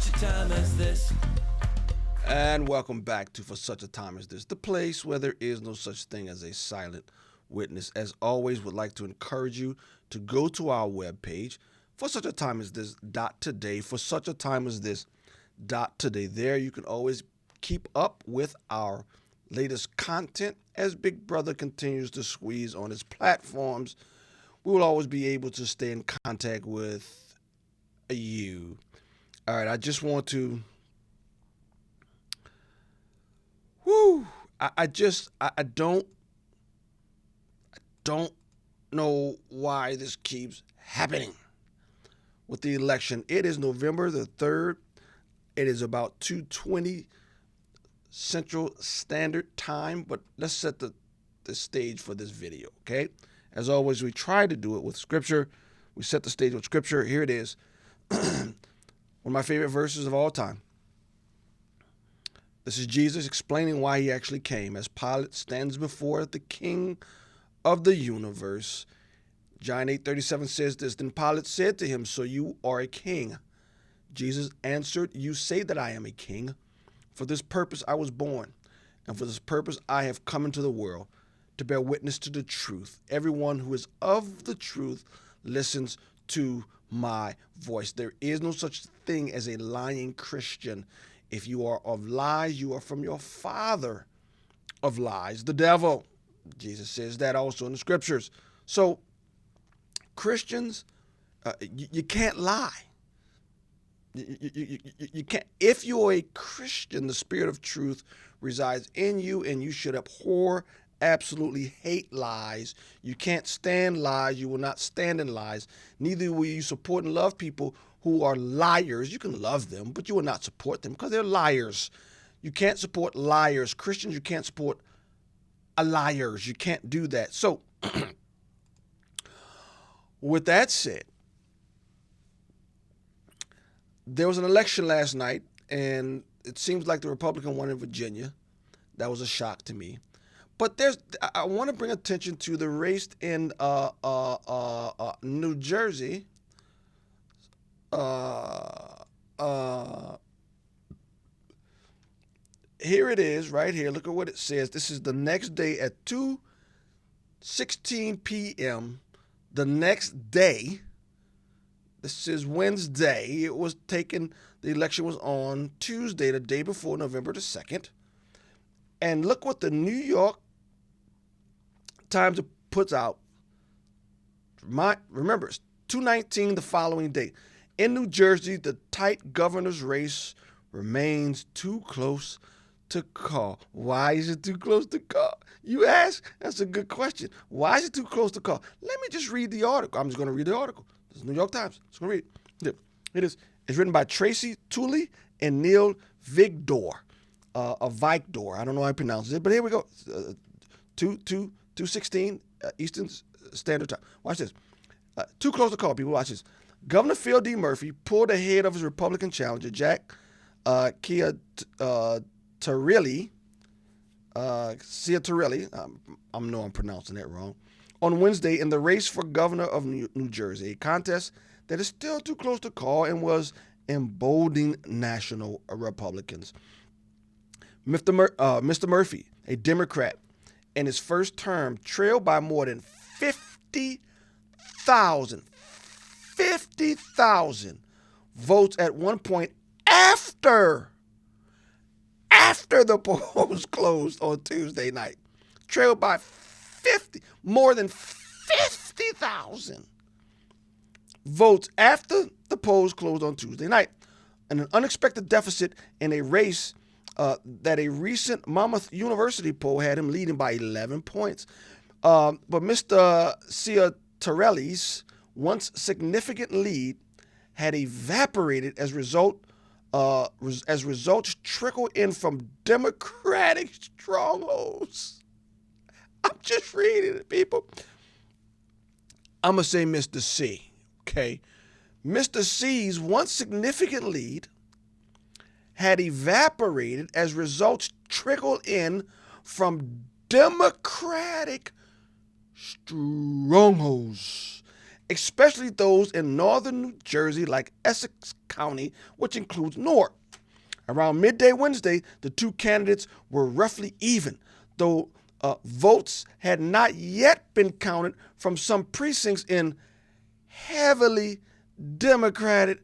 such a time as this. And welcome back to For Such a Time as This, the place where there is no such thing as a silent witness. As always, would like to encourage you to go to our webpage, for such a time as this .today, for such a time as this .today. There you can always keep up with our latest content as Big Brother continues to squeeze on its platforms. We will always be able to stay in contact with you. All right, I just want to I don't know why this keeps happening with the election. It is November the 3rd. It is about 2:20 Central Standard Time, but let's set the stage for this video, okay? As always, we try to do it with scripture. We set the stage with scripture. Here it is. One of my favorite verses of all time. This is Jesus explaining why he actually came as Pilate stands before the King of the universe. John 8:37 says this, Then Pilate said to him, So you are a king? Jesus answered, You say that I am a king. For this purpose I was born, and for this purpose I have come into the world, to bear witness to the truth. Everyone who is of the truth listens to my voice. There is no such thing as a lying Christian. If you are of lies, you are from your father of lies, the devil. Jesus says that also in the scriptures. So Christians, you can't lie. You can't. If you are a Christian, the spirit of truth resides in you, and you should abhor, absolutely hate lies. You can't stand lies. You will not stand in lies. Neither will you support and love people who are liars. You can love them, but you will not support them because they're liars. You can't support liars. Christians, you can't support liars. You can't do that. So, with that said, there was an election last night, and it seems like the Republican won in Virginia. That was a shock to me. But I want to bring attention to the race in New Jersey. Here it is, right here. Look at what it says. This is the next day at 2:16 p.m. The next day. This is Wednesday. It was taken. The election was on Tuesday, the day before, November the 2nd. And look what the New York Times puts out. Remember, it's 2:19 the following day. In New Jersey, the tight governor's race remains too close to call. Why is it too close to call? You ask? That's a good question. Why is it too close to call? Let me just read the article. I'm just going to read the article. This is New York Times. I'm just going to read it. It is. It's written by Tracy Tooley and Neil Vigdor. Vicdor. I don't know how I pronounce it, but here we go. 2:16 Eastern Standard Time. Watch this. Too close to call, people. Watch this. Governor Phil D. Murphy pulled ahead of his Republican challenger, Jack Ciattarelli. I know I'm pronouncing that wrong. On Wednesday, in the race for governor of New Jersey, a contest that is still too close to call and was emboldening national Republicans. Mr. Murphy, a Democrat, in his first term, trailed by more than 50,000 votes at one point after the polls closed on Tuesday night. Trailed by more than 50,000 votes after the polls closed on Tuesday night. And an unexpected deficit in a race that a recent Monmouth University poll had him leading by 11 points. But Mr. Ciattarelli's once significant lead had evaporated as results trickled in from Democratic strongholds. I'm just reading it, people. I'm going to say Mr. C, okay? Mr. C's once significant lead had evaporated as results trickled in from Democratic strongholds, especially those in northern New Jersey like Essex County, which includes Newark. Around midday Wednesday, the two candidates were roughly even, though votes had not yet been counted from some precincts in heavily Democratic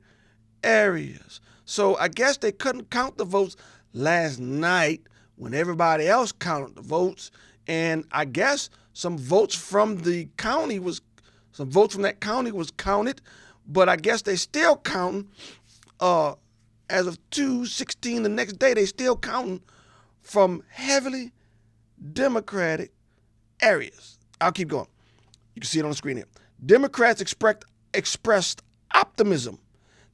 areas. So I guess they couldn't count the votes last night when everybody else counted the votes, and I guess some votes from that county was counted, but I guess they still counting. As of 2/16 the next day, they still counting from heavily Democratic areas. I'll keep going. You can see it on the screen here. Democrats expressed optimism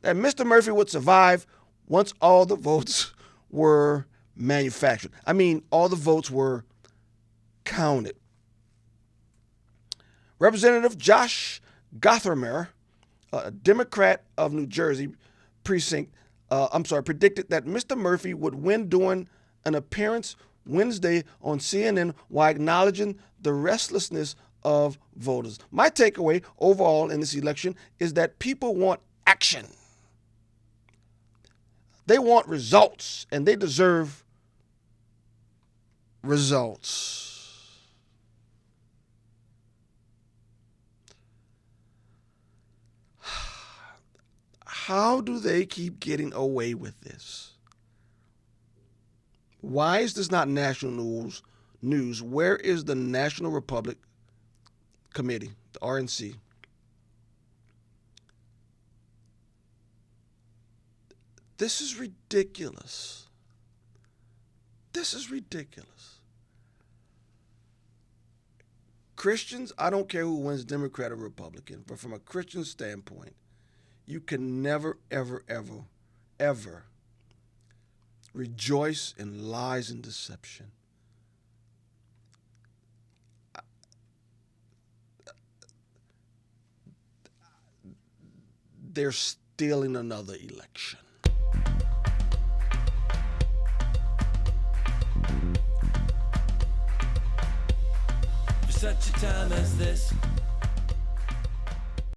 that Mr. Murphy would survive once all the votes were manufactured. I mean, all the votes were counted. Representative Josh Gothermer, a Democrat of New Jersey predicted that Mr. Murphy would win during an appearance Wednesday on CNN while acknowledging the restlessness of voters. My takeaway overall in this election is that people want action. They want results, and they deserve results. How do they keep getting away with this? Why is this not national news? Where is the National Republic Committee, the RNC? This is ridiculous. This is ridiculous. Christians, I don't care who wins, Democrat or Republican, but from a Christian standpoint, you can never, ever, ever, ever rejoice in lies and deception. They're stealing another election. For such a time as this,